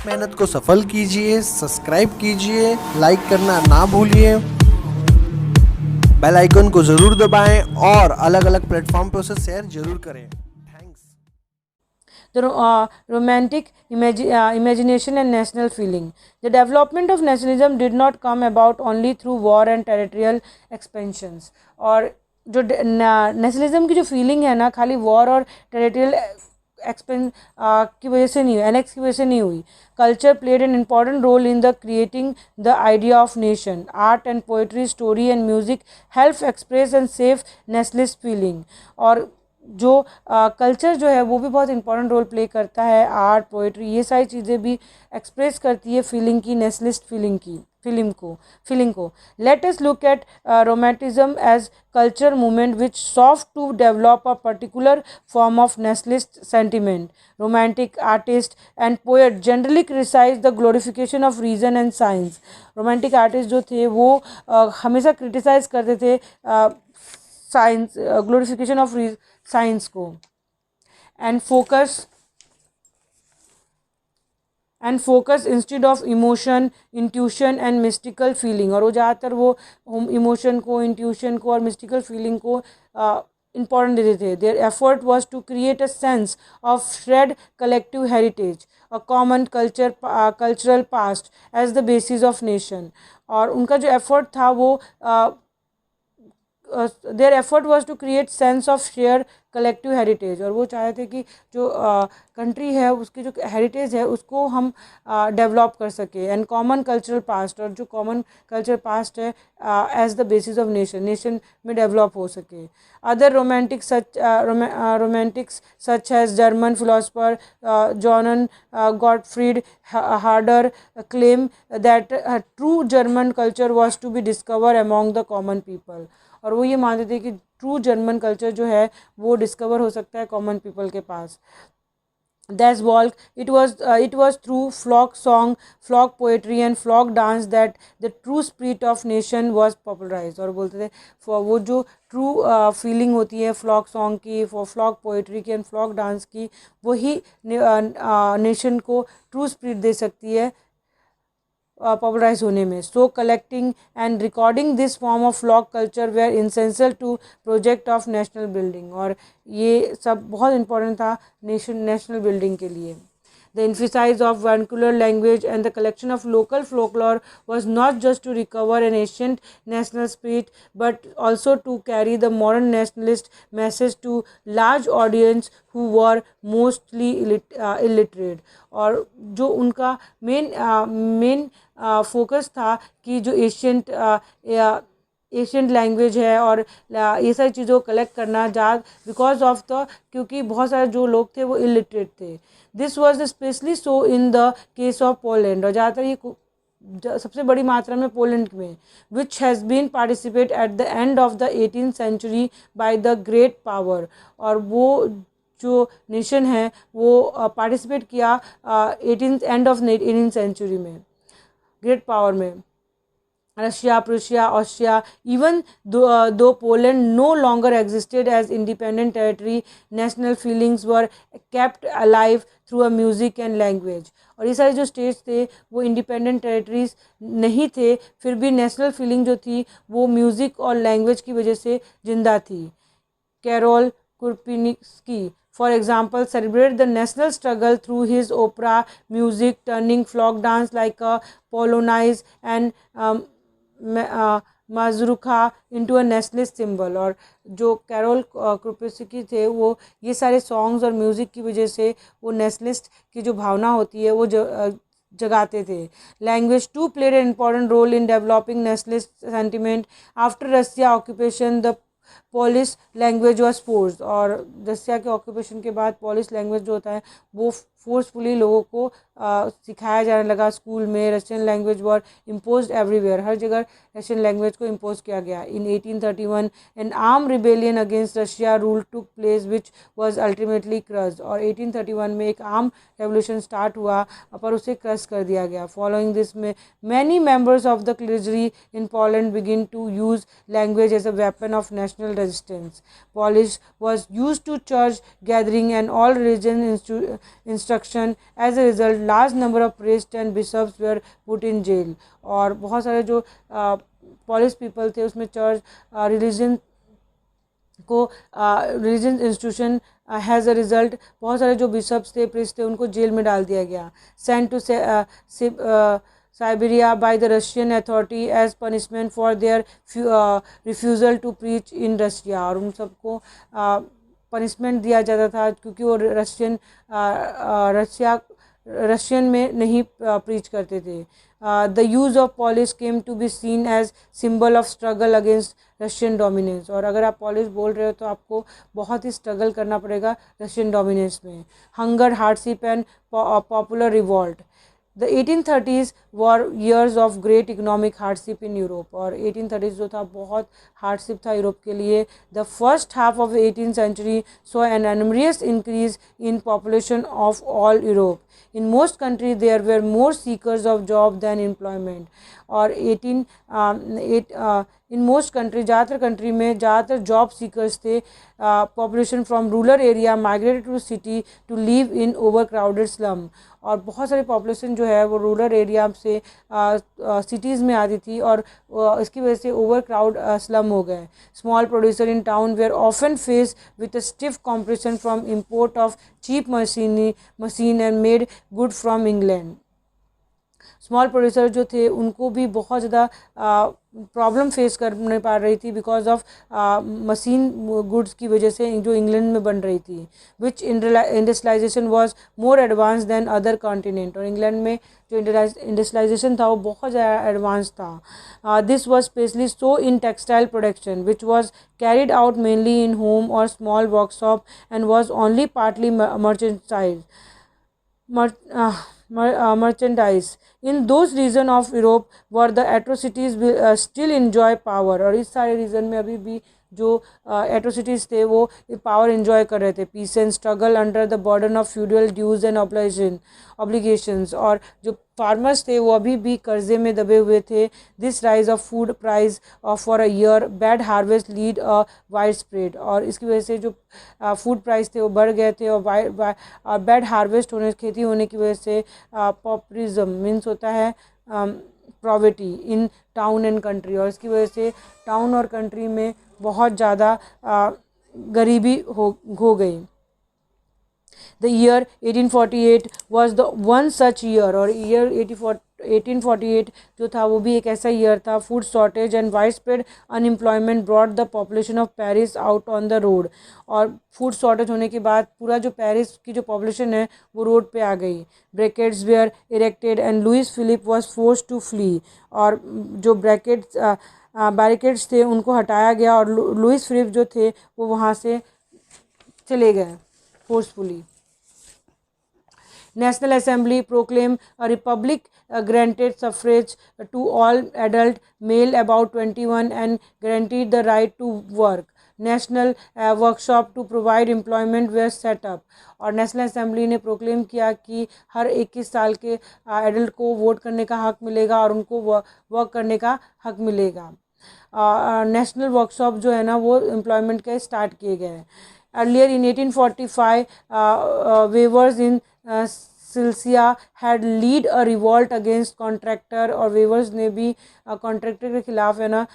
मेहनत को सफल कीजिए, सब्सक्राइब कीजिए, लाइक करना ना भूलिए, बेल आइकन को ज़रूर दबाएं और अलग अलग प्लेटफॉर्म पर उसे शेयर जरूर करें। Thanks. The romantic imagination and national feeling. The development of nationalism did not come about only through war and territorial expansions. और जो नेशनलिज्म की जो फीलिंग है ना, खाली वॉर और टेरिटोरियल एक्सपेंस की वजह से नहीं हुई, एनेक्स की वजह से नहीं हुई. Culture played an important role in the creating the idea of nation. Art and poetry, story and music help express and shape nationalist feeling. और जो कल्चर जो है वो भी बहुत इंपॉर्टेंट रोल प्ले करता है. आर्ट, पोइट्री, ये सारी चीज़ें भी एक्सप्रेस करती है फीलिंग की, नेशनलिस्ट फीलिंग को. Let us look at romanticism as culture movement which sought to develop a particular form of nationalist sentiment. Romantic artist and poet generally criticise the glorification of reason and science. Romantic artist जो थे वो हमेशा criticise करते थे science, glorification of science को. And focus instead of emotion, intuition and mystical feeling. और वो ज़्यादातर वो इमोशन को, इंट्यूशन को और मिस्टिकल फीलिंग को इम्पॉर्टेंट देते थे. Their effort was to create a sense of shared collective heritage, a common cultural past as the basis of nation. और उनका जो एफर्ट था वो their effort was to create sense of share collective heritage. और वो चाहते थे कि जो कंट्री है उसकी जो हेरिटेज है उसको हम डेवलप कर सके. एंड कॉमन कल्चरल पास्ट, और जो कॉमन कल्चरल पास्ट है as the basis of nation में डेवलप हो सके. Other romantics such as German philosopher John Gottfried Herder claim that true German culture was to be discover among the common people. और वो ये मानते थे कि ट्रू जर्मन कल्चर जो है वो डिस्कवर हो सकता है कॉमन पीपल के पास. That's walk. It was through flock song, flock poetry and flock dance that the true spirit of nation was popularized. और बोलते थे वो जो ट्रू फीलिंग होती है फ्लॉक सॉन्ग की, फ्लॉक पोएट्री की एंड फ्लॉक डांस की, वही नेशन को ट्रू स्पिरिट दे सकती है पॉपुलराइज होने में. So collecting and recording this form of folk culture were essential to project of national building. और ये सब बहुत इंपॉर्टेंट था नेशनल बिल्डिंग के लिए. The emphasis of vernacular language and the collection of local folklore was not just to recover an ancient national spirit but also to carry the modern nationalist message to large audience who were mostly illiterate. और जो उनका main focus था कि जो ancient language है और ये सारी चीज़ों को कलेक्ट करना बिकॉज ऑफ द, क्योंकि बहुत सारे जो लोग थे वो इलिटरेट थे. This was specially so in the case of Poland. और ज़्यादातर ये सबसे बड़ी मात्रा में पोलैंड में, which has been participate at the end of the 18th century by the great power. और वो जो नेशन है वो पार्टिसिपेट किया एंड ऑफ 18th century में ग्रेट पावर में. Russia, Prussia, Austria, even though Poland no longer existed as independent territory, national feelings were kept alive through a music and language. और ये सारे जो स्टेट्स थे वो इंडिपेंडेंट टेरिटरीज नहीं थे, फिर भी नेशनल फीलिंग जो थी वो म्यूज़िक और लैंग्वेज की वजह से जिंदा थी. Karol Kurpinski, for example, celebrated the national struggle through his opera music, turning folk dance like a Polonaise and mazurka into a nationalist symbol. और जो कैरोल क्रुपिस्की थे वो ये सारे सॉन्ग्स और म्यूज़िक की वजह से वो नेशनलिस्ट की जो भावना होती है वो जगाते थे. Language too played an important role in developing nationalist sentiment. After Russia occupation the Polish language was force. और रसिया के ऑक्यूपेशन के बाद पोलिश लैंग्वेज जो होता है वो फोर्सफुली लोगों को सिखाया जाने लगा स्कूल में. Russian language were impose everywhere, हर जगह रशियन लैंग्वेज को इम्पोज किया गया. In 1831 an arm rebellion against Russia rule took place which was ultimately crushed. और 1831 में एक आर्म रेवोल्यूशन स्टार्ट हुआ पर उसे क्रश कर दिया गया. फॉलोइंग दिस में many members of the clergy in Poland begin to use language as a weapon of national resistance. Police was used to church gathering and all religion instruction. As a result, large number of priests and bishops were put in jail. और बहुत सारे जो police people थे उसमें church religion को religion institution has a result बहुत सारे जो बिशप्स थे प्रीस्ट थे उनको जेल में डाल दिया गया. Sent to Siberia by the Russian authority as punishment for their refusal to preach in Russia. और उन सबको पनिशमेंट दिया जाता था क्योंकि वो रशियन में नहीं प्रीच करते थे. The use of police came to be seen as symbol of struggle against Russian dominance. और अगर आप पॉलिस बोल रहे हो तो आपको बहुत ही स्ट्रगल करना पड़ेगा रशियन डोमिनेंस में. Hunger, hardship and popular revolt. The 1830s were years of great economic hardship in Europe. और 1830s जो था बहुत हार्डशिप था यूरोप के लिए. The first half of the 18th century saw an enormous increase in population of all Europe. In most countries there were more seekers of job than employment. और in most country ज़्यादातर country में ज़्यादातर job seekers थे. Population from rural area migrated to city to live in overcrowded slum. और बहुत सारी population जो है वो रूरल एरिया से सिटीज़ में आती थी और इसकी वजह से ओवर क्राउड स्लम हो गए. Small producer in town were often face with a stiff competition from import of cheap machine and made good from England. Small producer जो थे उनको भी बहुत ज़्यादा प्रॉब्लम फेस करने पड़ रही थी बिकॉज ऑफ मशीन गुड्स की वजह से जो इंग्लैंड में बन रही थी. Which industrialisation was more advance than other continent. और इंग्लैंड में जो इंडस्ट्रियलाइजेशन था वो बहुत ज़्यादा एडवांस था. This was specially so in textile production which was carried out mainly in home और small workshop and was only partly merchandise. In those regions of Europe where the atrocities will still enjoy power. और इस सारे reason में अभी भी जो atrocities थे वो पावर एंजॉय कर रहे थे. Peace and struggle under the burden of feudal dues and obligations. और जो फार्मर्स थे वो अभी भी कर्जे में दबे हुए थे. This rise of food price for a year bad harvest lead a wide spread. और इसकी वजह से जो फूड प्राइस थे वो बढ़ गए थे और बैड हार्वेस्ट होने खेती होने की वजह से पॉपुलिज्म मीन्स होता है poverty in town and country. और इसकी वजह से टाउन और कंट्री में बहुत ज़्यादा गरीबी हो गई. The year 1848 was the one such year. और ईयर 1848 जो था वो भी एक ऐसा ईयर था. Food shortage and wide spread unemployment brought the population of Paris out on the road. और फूड शॉर्टेज होने के बाद पूरा जो पेरिस की जो पॉपुलेशन है वो रोड पे आ गई. Brackets were erected and Louis Philippe was forced to flee. और जो बैरिकेड्स थे उनको हटाया गया और लुइस फिलिप जो थे वो वहाँ से चले गए forcefully. National Assembly proclaimed a republic, granted suffrage to all adult male about 21 and guaranteed the right to work. National workshop to provide employment were set up. और नेशनल असेंबली ने proclaim किया कि हर 21 साल के एडल्ट को vote करने का हक मिलेगा और उनको वर्क करने का हक मिलेगा. नेशनल वर्कशॉप जो है ना वो एम्प्लॉयमेंट के स्टार्ट किए गए. Earlier in 1845, weavers in Silesia had lead a revolt against contractor. और वेवर्स ने भी कॉन्ट्रैक्टर के खिलाफ है ना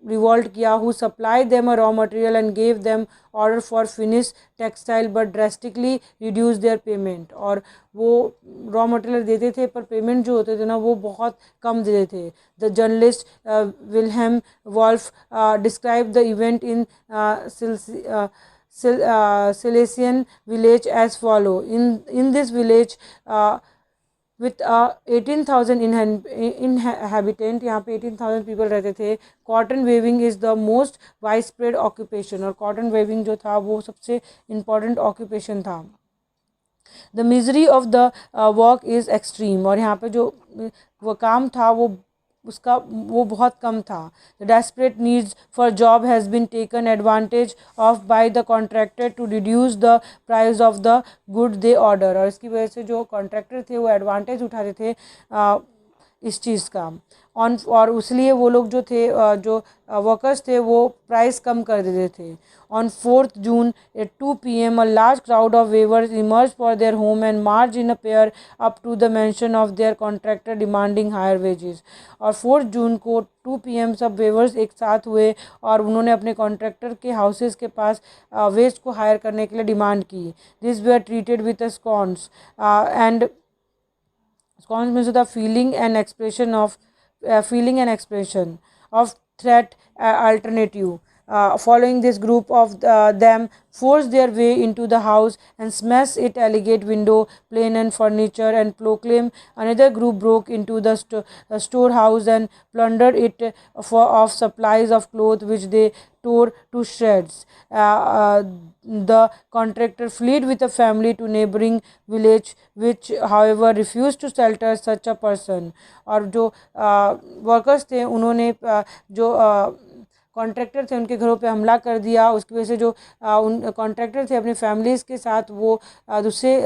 रिवॉल्ट किया. Who supply them a raw material and gave them order for finish textile but drastically reduce their payment. और वो रॉ मटेरियल देते थे पर पेमेंट जो होते थे ना वो बहुत कम देते थे. The journalist Wilhelm Wolf describe the event in Silesian village as follow. In this village with 18,000 inhabitant, यहाँ पे 18,000 people रहते थे. Cotton weaving is the most widespread occupation. और cotton weaving जो था वो सबसे important occupation था. The misery of the work is extreme. और यहाँ पे जो वो काम था वो बहुत कम था. The desperate needs for job has been taken advantage of by the contractor to reduce the price of the good they order. और इसकी वजह से जो कॉन्ट्रैक्टर थे वो एडवांटेज उठाते थे इस चीज़ का और इसलिए वो लोग जो थे जो वर्कर्स थे वो प्राइस कम कर देते थे. On 4th June at 2 p.m. a large crowd of weavers emerged for their home and marched in a pair up to the mansion of their contractor demanding higher wages. और 4 जून को 2 p.m. सब weavers एक साथ हुए और उन्होंने अपने contractor के हाउसेस के पास वेज को हायर करने के लिए डिमांड की. This way are treated with scorns and Scorns means the feeling and expression of threat alternative. Following this group of them forced their way into the house and smashed its elegant window, plane and furniture and proclaim. Another group broke into the storehouse and plundered it of supplies of clothes which they tore to shreds. The contractor fled with a family to neighboring village, which however refused to shelter such a person. और जो workers थे उन्होंने जो contractor थे उनके घरों पे हमला कर दिया. उसकी वजह से जो उन कॉन्ट्रैक्टर थे अपनी फैमिलीज़ के साथ वो दूसरे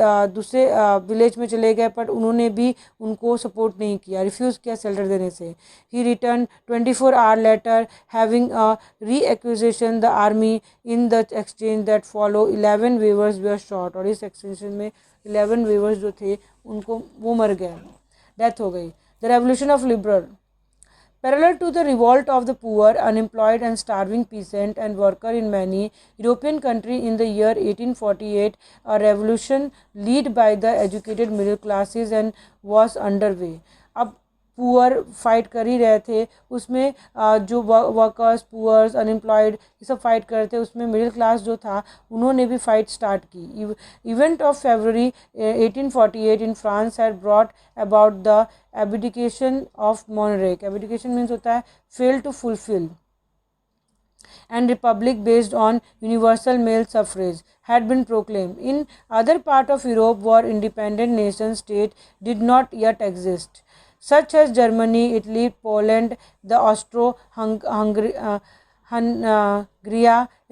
विलेज में चले गए, पर उन्होंने भी उनको सपोर्ट नहीं किया, रिफ्यूज़ किया शेल्टर देने से. He return 24 hour later having a re acquisition the army. In the exchange that follow 11 weavers were shot. और इस एक्सचेंज में 11 वेवर्स जो थे उनको वो मर गए, डेथ हो गई. The revolution of liberal. Parallel to the revolt of the poor, unemployed and starving peasant and worker in many European countries in the year 1848, a revolution led by the educated middle classes and was underway. अब poor fight कर ही रहे थे, उसमें जो workers, poors, unemployed ये सब fight कर रहे थे, उसमें मिडिल क्लास जो था उन्होंने भी फाइट स्टार्ट की. Event of February 1848 in France had brought about the abdication of monarch. Abdication means होता है fail to fulfil and republic based on universal male suffrage had been proclaimed. In other part of Europe where independent nation state did not yet exist, such as Germany, Italy, Poland, the Austro-Hungary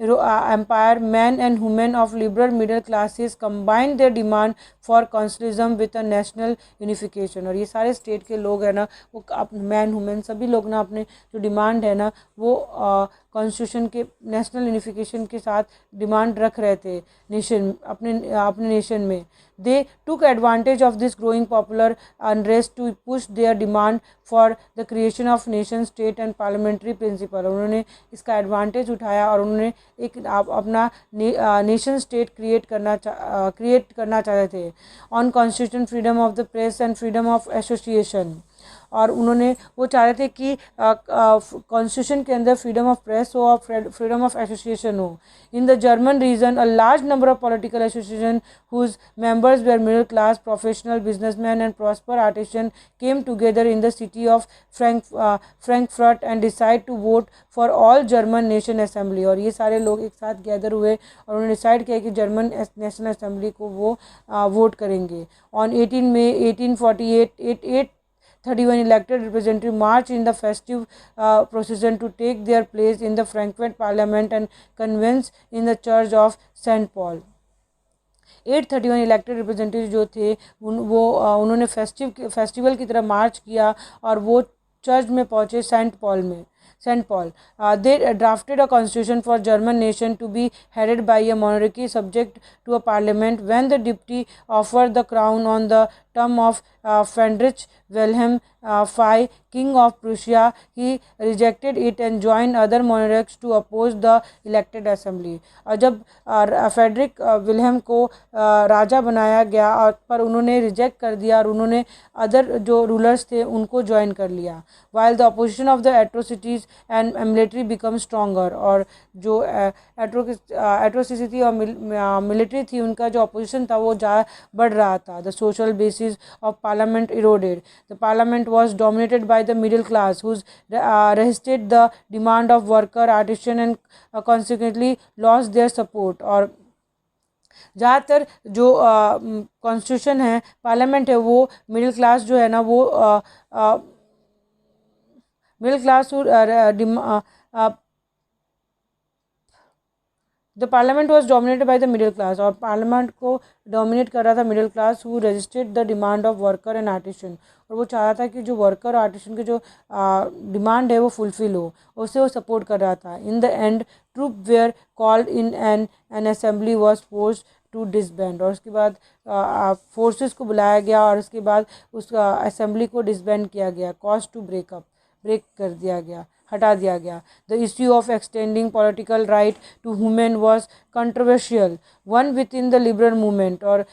Empire, men and women of liberal middle classes combined their demand for consulism with a national unification. और ये सारे state के लोग हैं ना, वो man women सभी लोग ना अपने जो डिमांड है ना वो कॉन्स्टिट्यूशन के नेशनल यूनिफिकेशन के साथ डिमांड रख रहे थे नेशन अपने नेशन में. They took advantage of this growing popular unrest to push their demand for the creation of nation state and parliamentary principle. उन्होंने इसका एडवांटेज उठाया और उन्होंने एक अपना नेशन स्टेट क्रिएट करना चाहते थे. On constitution, freedom of the press and freedom of association. और उन्होंने वो चाह रहे थे कि कॉन्स्टिट्यूशन के अंदर फ्रीडम ऑफ प्रेस हो और फ्रीडम ऑफ एसोसिएशन हो. In the German region a large number of political association whose members were middle class, professional, businessman and prosper artisan came together in the city of Frankfurt and decide to vote for all German nation assembly. और ये सारे लोग एक साथ gather हुए और उन्होंने decide किया कि जर्मन नेशनल असेंबली को वो वोट करेंगे. On 18 May 1848 31 elected representatives marched in the festive procession to take their place in the Frankfurt Parliament and convents in the Church of St. Paul. 831 elected representative जो थे उन्होंने festival की तरह मार्च किया और वो चर्च में पहुँचे Saint Paul. They drafted a constitution for German nation to be headed by a monarchy subject to a parliament. When the deputy offered the crown on the term of Friedrich Wilhelm V, King of Prussia, he rejected it and joined other monarchs to oppose the elected assembly. और जब Frederick Wilhelm को राजा बनाया गया और पर उन्होंने reject कर दिया और उन्होंने अदर जो रूलर्स थे उनको ज्वाइन कर लिया. While the opposition of the atrocities and military become stronger. और जो एट्रोसिटी और मिलिट्री थी उनका जो अपोजिशन था वो बढ़ रहा था. The social basis of parliament eroded. The parliament was dominated by the middle class who resisted the demand of worker, artisan and consequently lost their support. और ज़्यादातर जो कॉन्स्टिट्यूशन है, पार्लियामेंट है, वो मिडिल क्लास जो है ना वो middle class the parliament was dominated by the middle class, और पार्लियामेंट को डोमिनेट कर रहा था middle class, who registered the demand of worker and artisan, और वो चाह रहा था कि जो वर्कर और आर्टिशन की जो डिमांड है वो फुलफिल हो, उससे वो सपोर्ट कर रहा था. In the end troop were called in and assembly was forced to disband, और उसके बाद फोर्सेस को बुलाया गया और उसके बाद उस असेंबली को डिसबैंड किया गया, कॉज टू ब्रेक कर दिया गया, हटा दिया गया. The issue of extending political right to women was controversial one within the liberal movement, और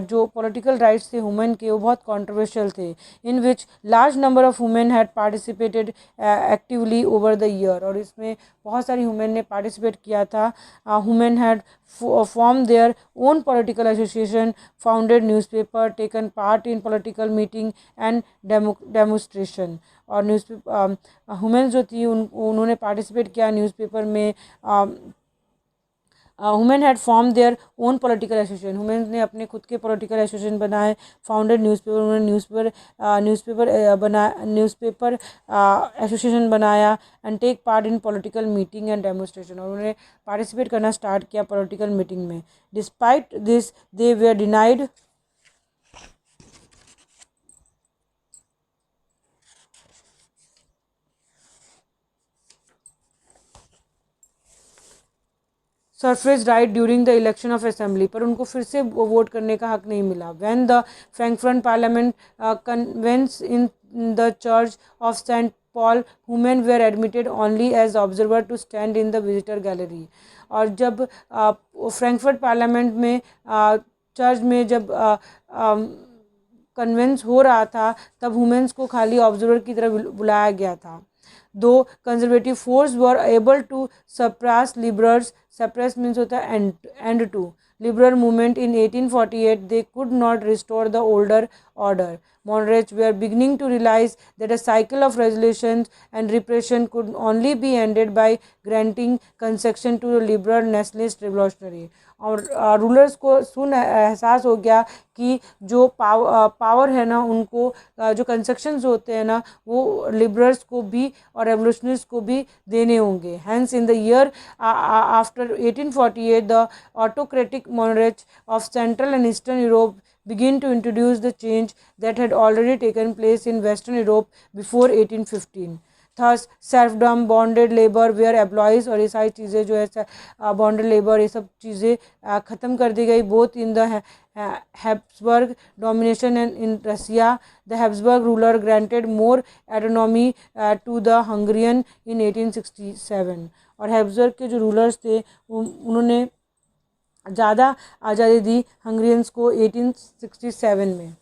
जो पॉलिटिकल राइट्स थे वुमेन के वो बहुत कंट्रोवर्शियल थे. In which large number of women had participated actively over the year, और इसमें बहुत सारी वुमेन ने पार्टिसिपेट किया था. Women had formed their own political association, founded newspaper, taken part in political meeting and demonstration. और newspaper women's जो थी उन्होंने पार्टिसिपेट किया न्यूज़पेपर में. Women had form their own political association, women's ने अपने खुद के पॉलिटिकल एसोसिएशन बनाए. फाउंडेड न्यूज़पेपर, उन्होंने न्यूज़पेपर एसोसिएशन बनाया. And take part in political meeting and demonstration, और उन्होंने पार्टिसिपेट करना स्टार्ट किया पॉलिटिकल मीटिंग में. Despite this they were denied suffrage right during the election of assembly, पर उनको फिर से वोट करने का हक नहीं मिला. When the Frankfurt parliament convenes in the church of Saint Paul, women were admitted only as observer to stand in the visitor gallery. और जब फ्रैंकफर्ट पार्लियामेंट में चर्च में जब कन्वेंस हो रहा था तब वुमेन्स को खाली ऑब्जर्वर की तरह बुलाया गया था. Though conservative force were able to suppress means होता है end to liberal movement in 1848, they could not restore the older order. Monarchs were beginning to realize that a cycle of resolutions and repression could only be ended by granting concession to the liberal nationalist revolutionary. और rulers को एहसास हो गया कि जो power है ना उनको जो कंसेक्शंस होते हैं ना वो लिबरल्स को भी और रेवोल्यूशनरीज को भी देने होंगे. Hence in the year after 1848 the autocratic monarchs of Central and Eastern Europe begin to introduce the change that had already taken place in Western Europe before 1815. Thus serfdom, bonded labor were abolished, और ये सारी चीज़ें जो है bonded labour ये सब चीज़ें ख़त्म कर दी गई. Both in the Habsburg domination and in Russia, the Habsburg ruler granted more autonomy to the Hungarian in 1867. और हैब्सबर्ग के जो रूलर्स थे उन्होंने ज़्यादा आज़ादी दी हंगरियंस को 1867 में.